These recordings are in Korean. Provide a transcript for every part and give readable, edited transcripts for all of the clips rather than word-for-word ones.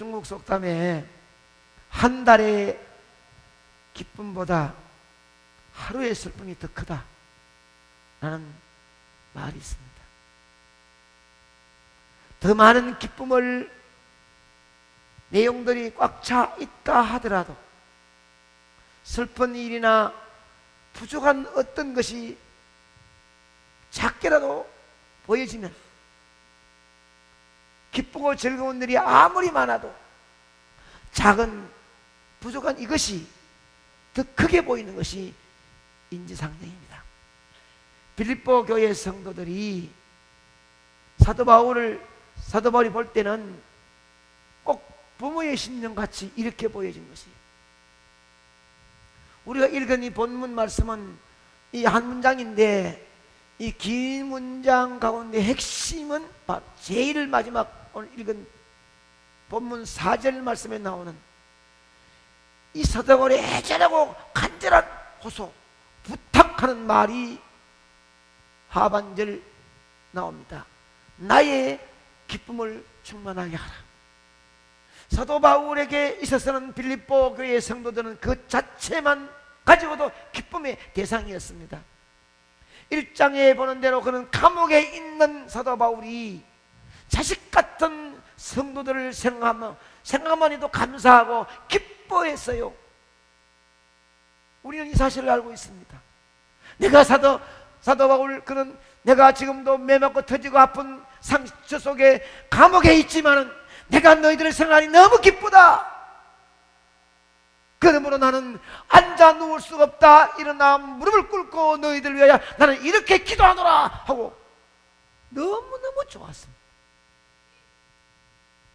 중국 속담에 한 달의 기쁨보다 하루의 슬픔이 더 크다 라는 말이 있습니다. 더 많은 기쁨을 내용들이 꽉 차 있다 하더라도 슬픈 일이나 부족한 어떤 것이 작게라도 보여지면 기쁘고 즐거운 일이 아무리 많아도 작은 부족한 이것이 더 크게 보이는 것이 인지상정입니다. 빌립보 교회 성도들이 사도 바울이 볼 때는 꼭 부모의 심령같이 이렇게 보여진 것이에요. 우리가 읽은 이 본문 말씀은 이 한 문장인데 이 긴 문장 가운데 핵심은 바로 제일 마지막 오늘 읽은 본문 4절 말씀에 나오는 이 사도 바울의 애절하고 간절한 호소, 부탁하는 말이 하반절 나옵니다. 나의 기쁨을 충만하게 하라. 사도 바울에게 있어서는 빌립보 교회의 성도들은 그 자체만 가지고도 기쁨의 대상이었습니다. 1장에 보는 대로 그는 감옥에 있는 사도 바울이 자식 같은 성도들을 생각만 해도 감사하고 기뻐했어요. 우리는 이 사실을 알고 있습니다. 내가 사도 바울, 그는 내가 지금도 매맞고 터지고 아픈 상처 속에 감옥에 있지만은 내가 너희들을 생각하니 너무 기쁘다. 그러므로 나는 앉아 누울 수가 없다. 일어나 무릎을 꿇고 너희들을 위하여 나는 이렇게 기도하노라 하고 너무너무 좋았습니다.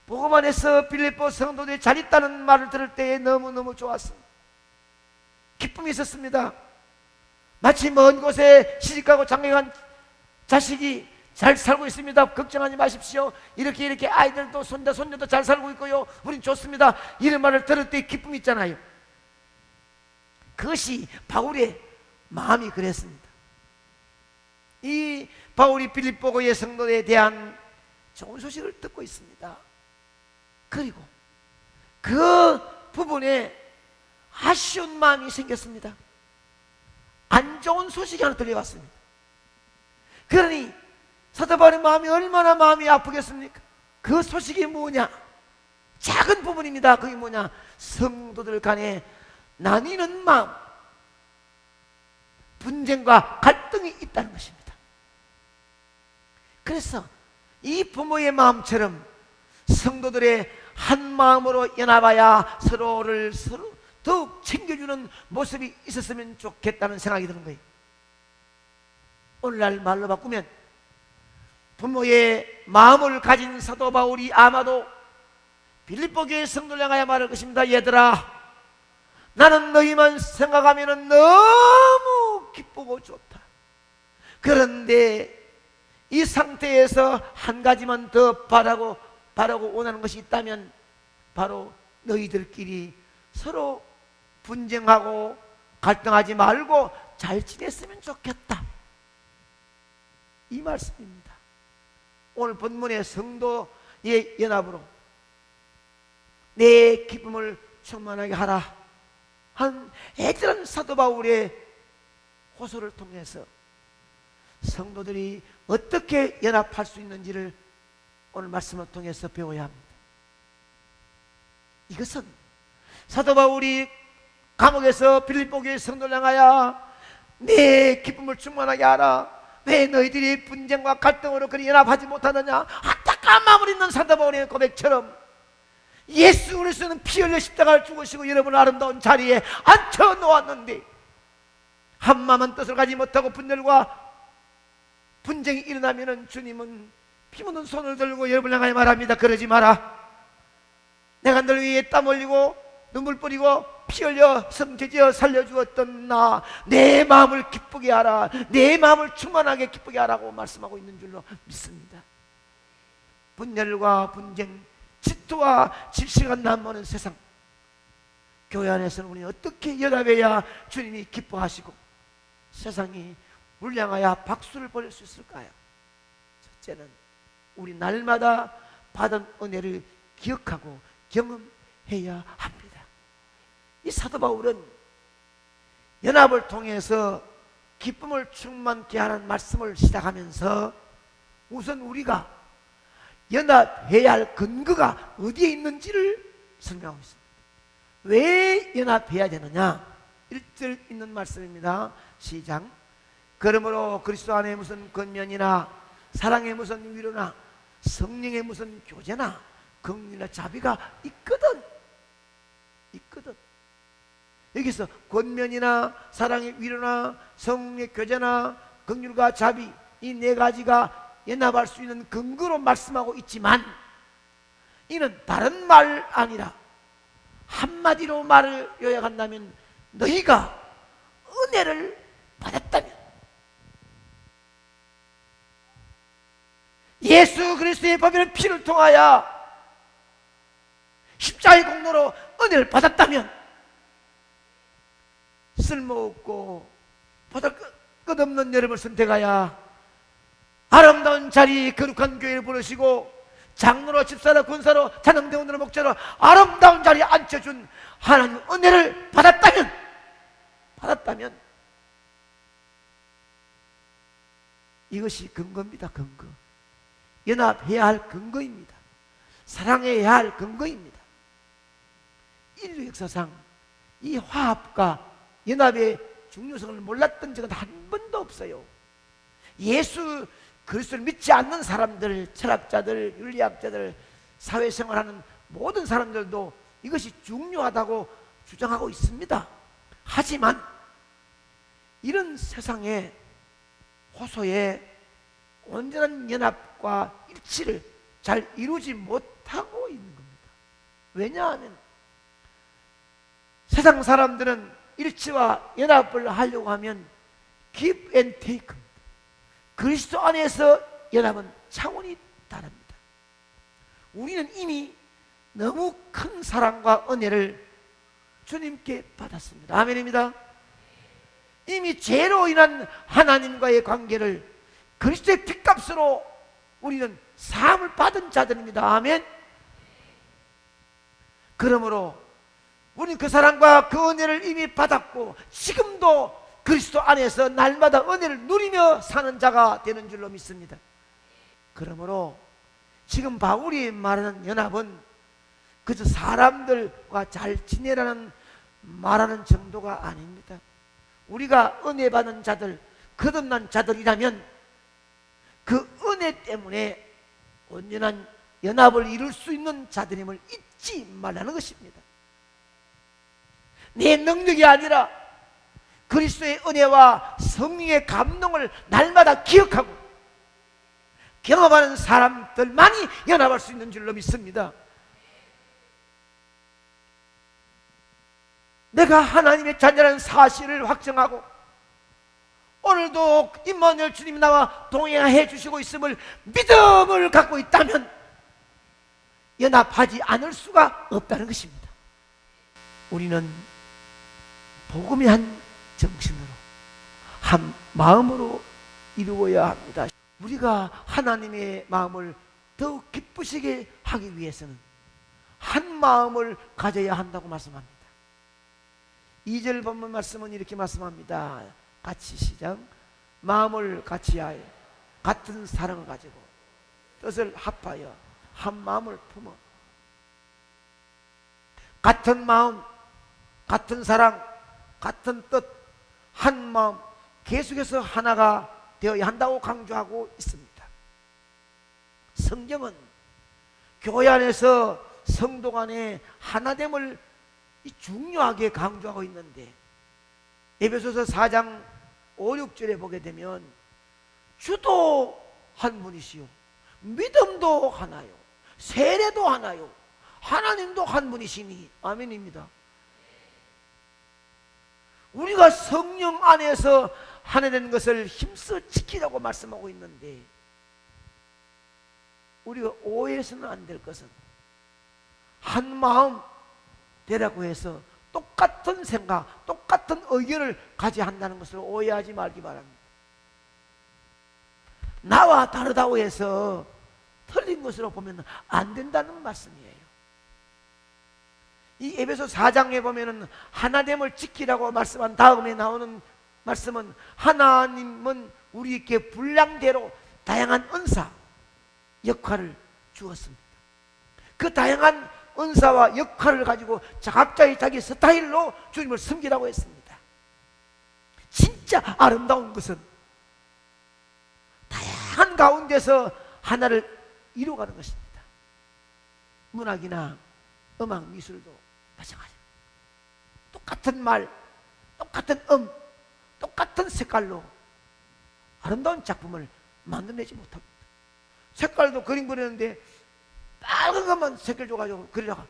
보고만 해서 빌립보 성도들이 잘 있다는 말을 들을 때에 너무너무 좋았습니다. 기쁨이 있었습니다. 마치 먼 곳에 시집가고 장가간 자식이 잘 살고 있습니다. 걱정하지 마십시오. 이렇게 아이들도 손녀도 잘 살고 있고요. 우린 좋습니다. 이런 말을 들을 때 기쁨이 있잖아요. 그것이 바울의 마음이 그랬습니다. 이 바울이 빌립보 교회 성도에 대한 좋은 소식을 듣고 있습니다. 그리고 그 부분에 아쉬운 마음이 생겼습니다. 안 좋은 소식이 하나 들려왔습니다. 그러니 사도 바울의 마음이 얼마나 마음이 아프겠습니까? 그 소식이 뭐냐? 작은 부분입니다. 그게 뭐냐? 성도들 간에 나뉘는 마음, 분쟁과 갈등이 있다는 것입니다. 그래서 이 부모의 마음처럼 성도들의 한 마음으로 연합하여 서로를 더욱 챙겨주는 모습이 있었으면 좋겠다는 생각이 드는 거예요. 오늘날 말로 바꾸면 부모의 마음을 가진 사도 바울이 아마도 빌립보 교회 성도를 향하여 말할 것입니다. 얘들아, 나는 너희만 생각하면 너무 기쁘고 좋다. 그런데 이 상태에서 한 가지만 더 바라고 원하는 것이 있다면 바로 너희들끼리 서로 분쟁하고 갈등하지 말고 잘 지냈으면 좋겠다. 이 말씀입니다. 오늘 본문의 성도의 연합으로 내 기쁨을 충만하게 하라 한 애절한 사도 바울의 호소를 통해서 성도들이 어떻게 연합할 수 있는지를 오늘 말씀을 통해서 배워야 합니다. 이것은 사도 바울이 감옥에서 빌립보 교회 성도를 향하여 내 기쁨을 충만하게 하라. 왜 너희들이 분쟁과 갈등으로 그리 연합하지 못하느냐? 안타까운 마음을 있는 사도 바울의 고백처럼 예수 그리스도는 피 흘려 십자가를 죽으시고 여러분을 아름다운 자리에 앉혀 놓았는데 한 마음한 뜻을 가지 못하고 분열과 분쟁이 일어나면 주님은 피 묻은 손을 들고 여러분을 향하여 말합니다. 그러지 마라. 내가 널 위해 땀 흘리고 눈물 뿌리고 피 흘려 성죄지어 살려주었던 나, 내 마음을 기쁘게 하라. 내 마음을 충만하게 기쁘게 하라고 말씀하고 있는 줄로 믿습니다. 분열과 분쟁, 질투와 질시가 난무하는 세상, 교회 안에서는 우리는 어떻게 연합해야 주님이 기뻐하시고 세상이 우리를 향하여 박수를 보낼 수 있을까요? 첫째는 우리 날마다 받은 은혜를 기억하고 경험해야 합니다. 이 사도 바울은 연합을 통해서 기쁨을 충만케 하는 말씀을 시작하면서 우선 우리가 연합해야 할 근거가 어디에 있는지를 설명하고 있습니다. 왜 연합해야 되느냐? 1절 있는 말씀입니다. 시작. 그러므로 그리스도 안에 무슨 권면이나 사랑의 무슨 위로나 성령의 무슨 교제나 긍휼이나 자비가 있거든. 여기서 권면이나 사랑의 위로나 성령의 교제나 긍휼과 자비, 이 네 가지가 연합할 수 있는 근거로 말씀하고 있지만, 이는 다른 말 아니라 한마디로 말을 요약한다면 너희가 은혜를 받았다면, 예수 그리스도의 법이라는 피를 통하여 십자가의 공로로 은혜를 받았다면 쓸모없고 보다 끝없는 여름을 선택하여 아름다운 자리 거룩한 교회를 부르시고 장로로 집사로 군사로 찬양대원으로 목자로 아름다운 자리에 앉혀준 하나님 은혜를 받았다면 이것이 근거입니다. 근거. 연합해야 할 근거입니다. 사랑해야 할 근거입니다. 인류 역사상 이 화합과 연합의 중요성을 몰랐던 적은 한 번도 없어요. 예수 그리스도를 믿지 않는 사람들, 철학자들, 윤리학자들, 사회생활하는 모든 사람들도 이것이 중요하다고 주장하고 있습니다. 하지만 이런 세상에 호소에 온전한 연합과 일치를 잘 이루지 못하고 있는 겁니다. 왜냐하면 세상 사람들은 일치와 연합을 하려고 하면 give and take, 그리스도 안에서 연합은 차원이 다릅니다. 우리는 이미 너무 큰 사랑과 은혜를 주님께 받았습니다. 아멘입니다. 이미 죄로 인한 하나님과의 관계를 그리스도의 핏값으로 우리는 사함을 받은 자들입니다. 아멘. 그러므로 우리는 그 사랑과 그 은혜를 이미 받았고 지금도 그리스도 안에서 날마다 은혜를 누리며 사는 자가 되는 줄로 믿습니다. 그러므로 지금 바울이 말하는 연합은 그저 사람들과 잘 지내라는 말하는 정도가 아닙니다. 우리가 은혜 받은 자들, 거듭난 자들이라면 그 은혜 때문에 온전한 연합을 이룰 수 있는 자들임을 잊지 말라는 것입니다. 내 능력이 아니라 그리스도의 은혜와 성령의 감동을 날마다 기억하고 경험하는 사람들만이 연합할 수 있는 줄로 믿습니다. 내가 하나님의 자녀라는 사실을 확정하고 오늘도 임마누엘 주님이 나와 동행해 주시고 있음을 믿음을 갖고 있다면 연합하지 않을 수가 없다는 것입니다. 우리는 복음의 한 정신으로 한 마음으로 이루어야 합니다. 우리가 하나님의 마음을 더욱 기쁘시게 하기 위해서는 한 마음을 가져야 한다고 말씀합니다. 2절 본문 말씀은 이렇게 말씀합니다. 같이 시작. 마음을 같이하여 같은 사랑을 가지고 뜻을 합하여 한 마음을 품어. 같은 마음, 같은 사랑, 같은 뜻, 한 마음, 계속해서 하나가 되어야 한다고 강조하고 있습니다. 성경은 교회 안에서 성도 간의 하나됨을 중요하게 강조하고 있는데 에베소서 4장 5, 6절에 보게 되면 주도 한 분이시요 믿음도 하나요 세례도 하나요 하나님도 한 분이시니 아멘입니다. 우리가 성령 안에서 하나 되는 것을 힘써 지키라고 말씀하고 있는데 우리가 오해해서는 안 될 것은 한 마음 되라고 해서 똑같은 생각, 똑같은 의견을 가져야 한다는 것을 오해하지 말기 바랍니다. 나와 다르다고 해서 틀린 것으로 보면 안 된다는 말씀이에요. 이 에베소 4장에 보면은 하나됨을 지키라고 말씀한 다음에 나오는 말씀은 하나님은 우리에게 분량대로 다양한 은사, 역할을 주었습니다. 그 다양한 은사와 역할을 가지고 각자의 자기 스타일로 주님을 섬기라고 했습니다. 진짜 아름다운 것은 다양한 가운데서 하나를 이루어가는 것입니다. 문학이나 음악, 미술도 마찬가지입니다. 똑같은 말, 똑같은 똑같은 색깔로 아름다운 작품을 만들어내지 못합니다. 색깔도 그림 그리는데 빨간 것만 색깔 줘가지고 그리다가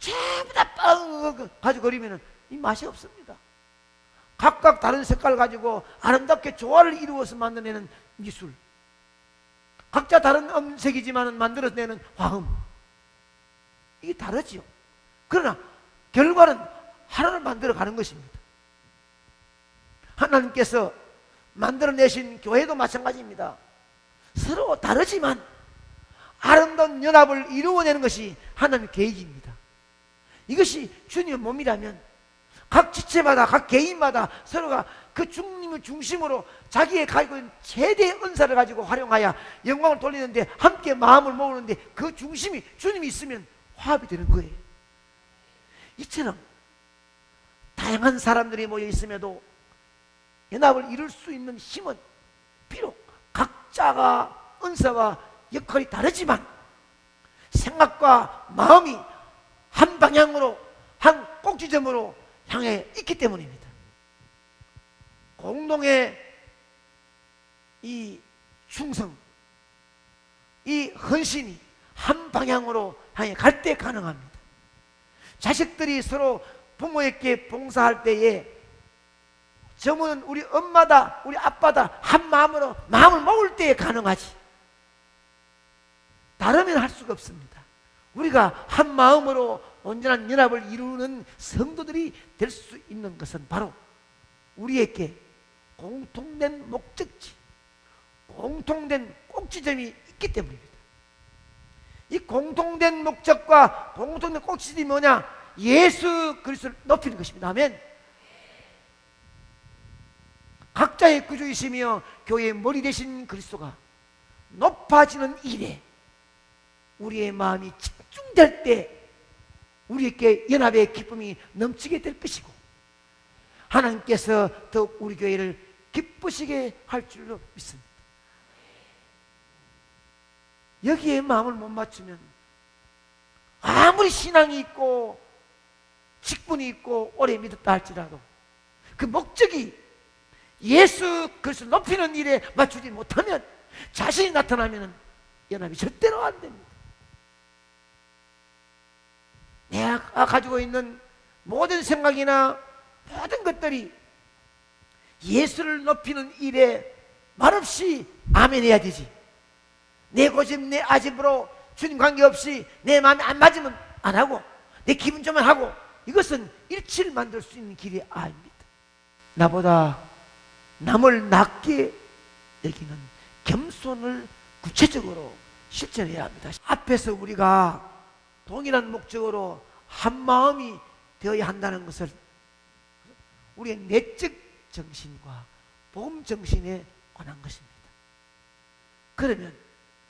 전부 다 빨간 거 가지고 그리면 이 맛이 없습니다. 각각 다른 색깔 가지고 아름답게 조화를 이루어서 만들어내는 미술, 각자 다른 음색이지만 만들어내는 화음, 이게 다르지요. 그러나 결과는 하나를 만들어가는 것입니다. 하나님께서 만들어내신 교회도 마찬가지입니다. 서로 다르지만 아름다운 연합을 이루어내는 것이 하나님의 계획입니다. 이것이 주님의 몸이라면 각 지체마다, 각 개인마다 서로가 그 주님을 중심으로 자기의 가지고 있는 최대의 은사를 가지고 활용하여 영광을 돌리는데, 함께 마음을 모으는데 그 중심이 주님이 있으면 화합이 되는 거예요. 이처럼 다양한 사람들이 모여 있음에도 연합을 이룰 수 있는 힘은 비록 각자가 은사와 역할이 다르지만 생각과 마음이 한 방향으로, 한 꼭지점으로 향해 있기 때문입니다. 공동의 이 충성, 이 헌신이 한 방향으로 향해 갈 때 가능합니다. 자식들이 서로 부모에게 봉사할 때에 저분은 우리 엄마다, 우리 아빠다 한 마음으로 마음을 모을 때에 가능하지, 다르면 할 수가 없습니다. 우리가 한 마음으로 온전한 연합을 이루는 성도들이 될 수 있는 것은 바로 우리에게 공통된 목적지, 공통된 꼭지점이 있기 때문입니다. 이 공통된 목적과 공통된 꼭지점이 뭐냐? 예수 그리스도를 높이는 것입니다. 아멘. 각자의 구주이시며 교회의 머리 되신 그리스도가 높아지는 일에 우리의 마음이 집중될 때 우리에게 연합의 기쁨이 넘치게 될 것이고, 하나님께서 더욱 우리 교회를 기쁘시게 할 줄로 믿습니다. 여기에 마음을 못 맞추면 아무리 신앙이 있고 직분이 있고 오래 믿었다 할지라도 그 목적이 예수 그리스도를 높이는 일에 맞추지 못하면, 자신이 나타나면 연합이 절대로 안 됩니다. 내가 가지고 있는 모든 생각이나 모든 것들이 예수를 높이는 일에 말없이 아멘해야 되지, 내 고집, 내 아집으로 주님 관계없이 내 마음에 안 맞으면 안 하고 내 기분 좋으면 하고, 이것은 일치를 만들 수 있는 길이 아닙니다. 나보다 남을 낮게 여기는 겸손을 구체적으로 실천해야 합니다. 앞에서 우리가 동일한 목적으로 한 마음이 되어야 한다는 것을 우리의 내적 정신과 복음 정신에 관한 것입니다. 그러면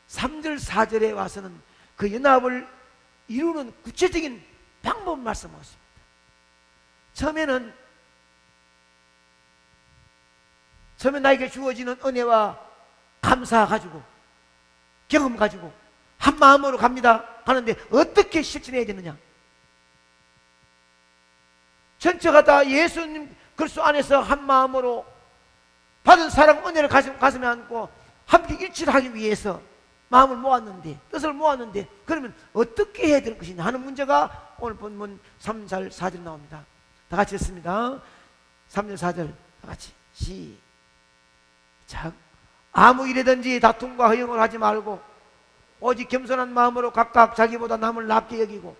3절 4절에 와서는 그 연합을 이루는 구체적인 방법을 말씀하십니다. 처음에 나에게 주어지는 은혜와 감사 가지고, 경험 가지고 한 마음으로 갑니다. 하는데 어떻게 실천해야 되느냐? 전체가 다 예수님 그리스도 안에서 한 마음으로 받은 사랑 은혜를 가슴에 안고 함께 일치를 하기 위해서 마음을 모았는데, 뜻을 모았는데, 그러면 어떻게 해야 될 것이냐 하는 문제가 오늘 본문 3절 4절 나옵니다. 다 같이 했습니다. 3절 4절 다 같이 시작. 아무 일에든지 다툼과 허용을 하지 말고 오직 겸손한 마음으로 각각 자기보다 남을 낫게 여기고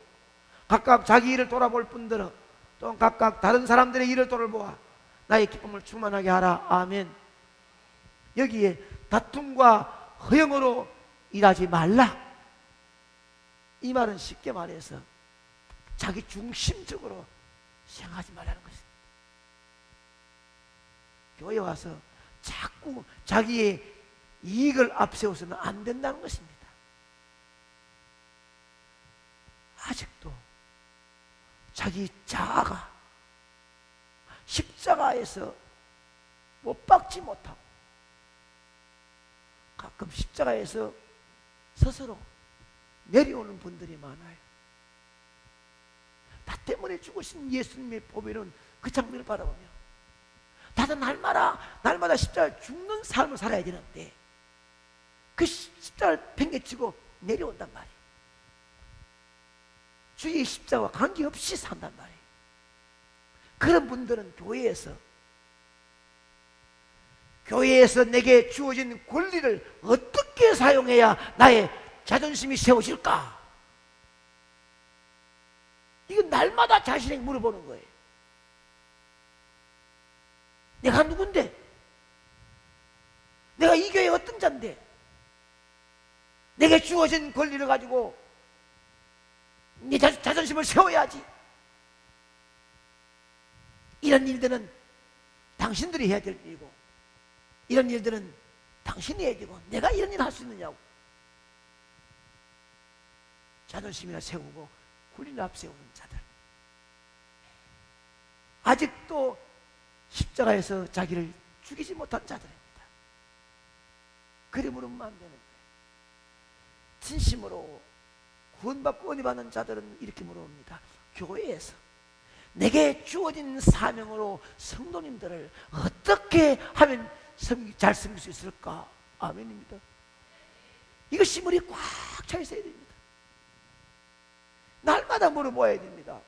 각각 자기 일을 돌아볼 뿐더러 또 각각 다른 사람들의 일을 돌아보아 나의 기쁨을 충만하게 하라. 아멘. 여기에 다툼과 허용으로 일하지 말라, 이 말은 쉽게 말해서 자기 중심적으로 생각하지 말라는 것입니다. 교회 와서 자꾸 자기의 이익을 앞세워서는 안 된다는 것입니다. 아직도 자기 자아가 십자가에서 못 박지 못하고 가끔 십자가에서 스스로 내려오는 분들이 많아요. 나 때문에 죽으신 예수님의 보배는 그 장면을 바라보며 나도 날마다 십자가에 죽는 삶을 살아야 되는데 그 십자가를 팽개치고 내려온단 말이에요. 주의 십자가와 관계없이 산단 말이에요. 그런 분들은 교회에서 내게 주어진 권리를 어떻게 사용해야 나의 자존심이 세워질까? 이건 날마다 자신에게 물어보는 거예요. 내가 누군데? 내가 이 교회의 어떤 자인데? 내게 주어진 권리를 가지고 네 자존심을 세워야지. 이런 일들은 당신들이 해야 될 일이고, 이런 일들은 당신이 해야 되고, 내가 이런 일을 할 수 있느냐고. 자존심이나 세우고 권리를 앞세우는 자들, 아직도 십자가에서 자기를 죽이지 못한 자들입니다. 그리 물으면 안 되는 거예요. 진심으로 구원받고 은혜 받는 자들은 이렇게 물어봅니다. 교회에서 내게 주어진 사명으로 성도님들을 어떻게 하면 잘 섬길 수 있을까? 아멘입니다. 이거 심을이 꽉 차 있어야 됩니다. 날마다 물어봐야 됩니다.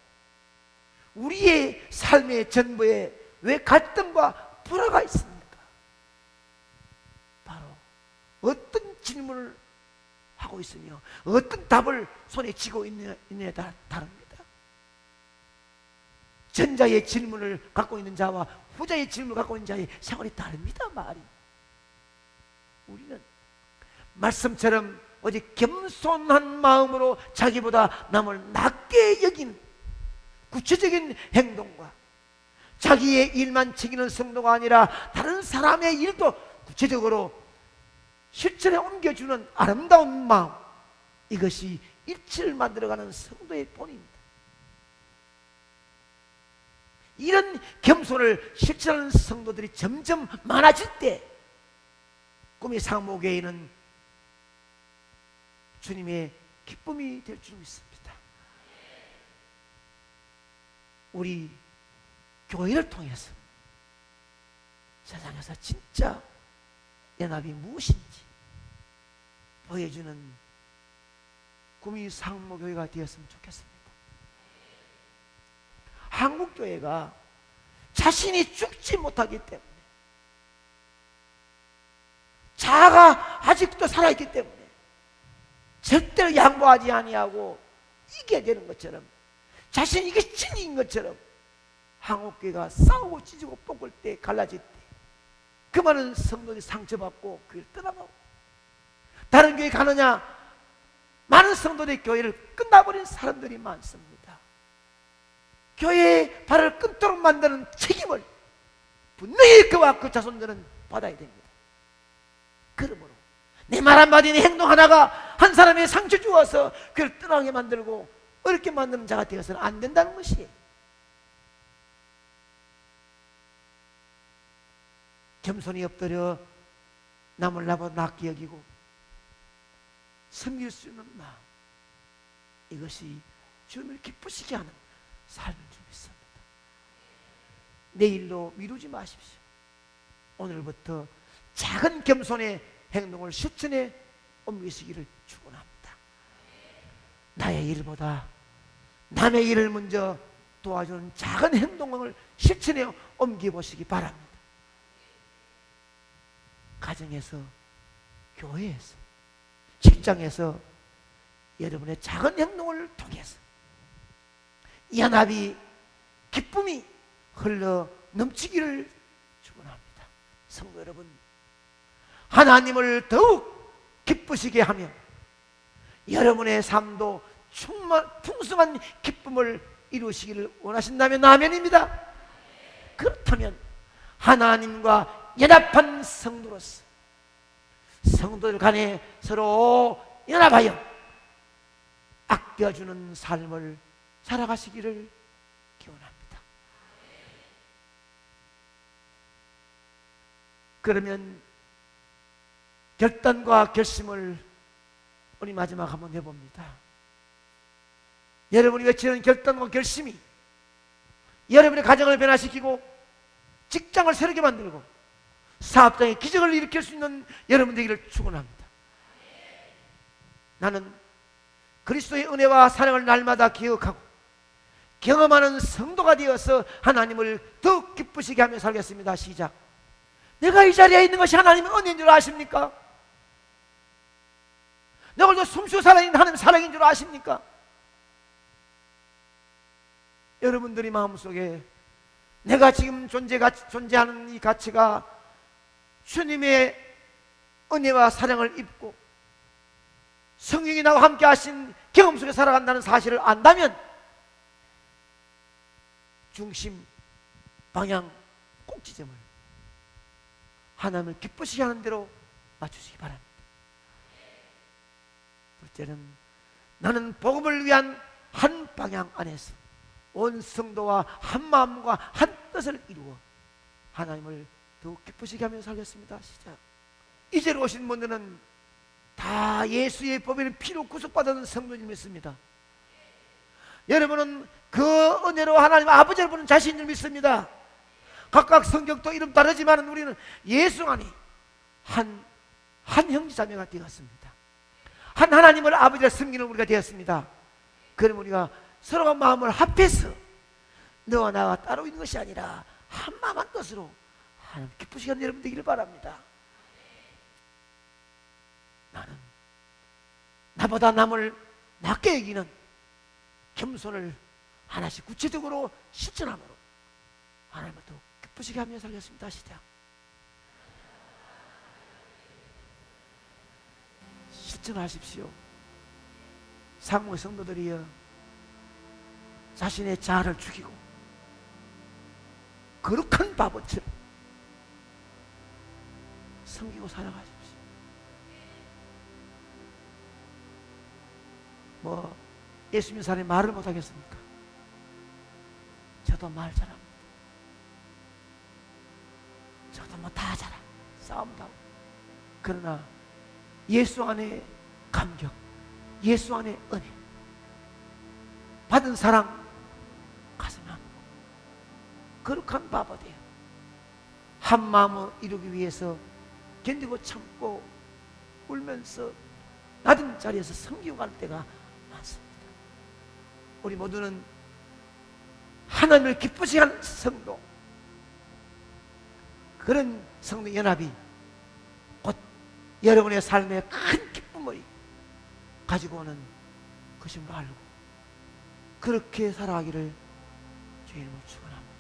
우리의 삶의 전부에 왜 갈등과 불화가 있습니까? 바로 어떤 질문을 하고 있으며 어떤 답을 손에 쥐고 있느냐에 따라 다릅니다. 전자의 질문을 갖고 있는 자와 후자의 질문을 갖고 있는 자의 생활이 다릅니다. 말이. 우리는 말씀처럼 오직 겸손한 마음으로 자기보다 남을 낮게 여기는 구체적인 행동과 자기의 일만 챙기는 성도가 아니라 다른 사람의 일도 구체적으로 실천에 옮겨주는 아름다운 마음, 이것이 일치를 만들어가는 성도의 본입니다. 이런 겸손을 실천하는 성도들이 점점 많아질 때 꿈의 상목교회는 주님의 기쁨이 될 줄 믿습니다. 우리 교회를 통해서 세상에서 진짜 연합이 무엇인지 보여주는 꿈의 상목교회가 되었으면 좋겠습니다. 한국교회가 자신이 죽지 못하기 때문에, 자아가 아직도 살아있기 때문에 절대로 양보하지 아니하고 이겨야 되는 것처럼, 자신이 이게 진리인 것처럼 한국교회가 싸우고 찢고 볶을 때, 갈라질 때 그 많은 성도들이 상처받고 교회를 떠나가고, 다른 교회 가느냐 많은 성도들이 교회를 끝나버린 사람들이 많습니다. 교회의 발을 끊도록 만드는 책임을 분명히 그와 그 자손들은 받아야 됩니다. 그러므로 내 말 한마디, 내 행동 하나가 한 사람의 상처 주어서 그를 떠나게 만들고 어렵게 만드는 자가 되어서는 안 된다는 것이에요. 겸손히 엎드려 남을 나보다 낮게 여기고 섬길 수 있는 마음, 이것이 주님을 기쁘시게 하는 삶을 줄 믿습니다. 내일로 미루지 마십시오. 오늘부터 작은 겸손의 행동을 실천에 옮기시기를 축원합니다. 나의 일보다 남의 일을 먼저 도와주는 작은 행동을 실천에 옮겨보시기 바랍니다. 가정에서, 교회에서, 직장에서 여러분의 작은 행동을 통해서 연합이, 기쁨이 흘러 넘치기를 축원합니다. 성도 여러분, 하나님을 더욱 기쁘시게 하며 여러분의 삶도 풍성한 기쁨을 이루시기를 원하신다면 아멘입니다. 그렇다면 하나님과 연합한 성도로서 성도들 간에 서로 연합하여 아껴주는 삶을 살아가시기를 기원합니다. 그러면 결단과 결심을 우리 마지막 한번 해봅니다. 여러분이 외치는 결단과 결심이 여러분의 가정을 변화시키고 직장을 새롭게 만들고 사업장에 기적을 일으킬 수 있는 여러분 되기를 축원합니다. 나는 그리스도의 은혜와 사랑을 날마다 기억하고 경험하는 성도가 되어서 하나님을 더 기쁘시게 하며 살겠습니다. 시작. 내가 이 자리에 있는 것이 하나님의 은혜인 줄 아십니까? 내가 오늘도 숨쉬고 살아있는 하나님의 사랑인 줄 아십니까? 여러분들이 마음속에 내가 지금 존재하는 이 가치가 주님의 은혜와 사랑을 입고 성령이 나와 함께 하신 경험 속에 살아간다는 사실을 안다면 중심, 방향, 꼭지점을 하나님을 기쁘시게 하는 대로 맞추시기 바랍니다. 둘째는 나는 복음을 위한 한 방향 안에서 온 성도와 한 마음과 한 뜻을 이루어 하나님을 더욱 기쁘시게 하며 살겠습니다. 시작. 이제로 오신 분들은 다 예수의 법에는 피로 구속받은 성도님 믿습니다. 여러분은 그 은혜로 하나님 아버지를 보는 자신을 믿습니다. 각각 성격도 이름 다르지만 우리는 예수 안에 한 형제자매가 되었습니다. 한 하나님을 아버지를 섬기는 우리가 되었습니다. 그럼 우리가 서로가 마음을 합해서 너와 나가 따로 있는 것이 아니라 한 마음 한 뜻으로 하나님 기쁘시게 하는 여러분 되기를 바랍니다. 나는 나보다 남을 낮게 여기는 겸손을 하나씩 구체적으로 실천함으로 하나님을 더 기쁘시게 하며 살겠습니다. 시작. 실천하십시오. 상무의 성도들이여 자신의 자아를 죽이고 거룩한 바보처럼 섬기고 살아가십시오. 예수 믿는 사람이 말을 못하겠습니까? 저도 말 잘합니다. 저도 다 잘합니다. 싸움도 하고. 그러나 예수 안에 감격, 예수 안에 은혜, 받은 사랑 가슴에 안고 거룩한 바보 되어 한 마음을 이루기 위해서 견디고 참고 울면서 낮은 자리에서 섬기고 갈 때가 많습니다. 우리 모두는 하나님을 기쁘시게 하는 성도, 그런 성도 연합이 곧 여러분의 삶에 큰 기쁨을 가지고 오는 것임을 알고 그렇게 살아가기를 주의 이름으로 축원합니다.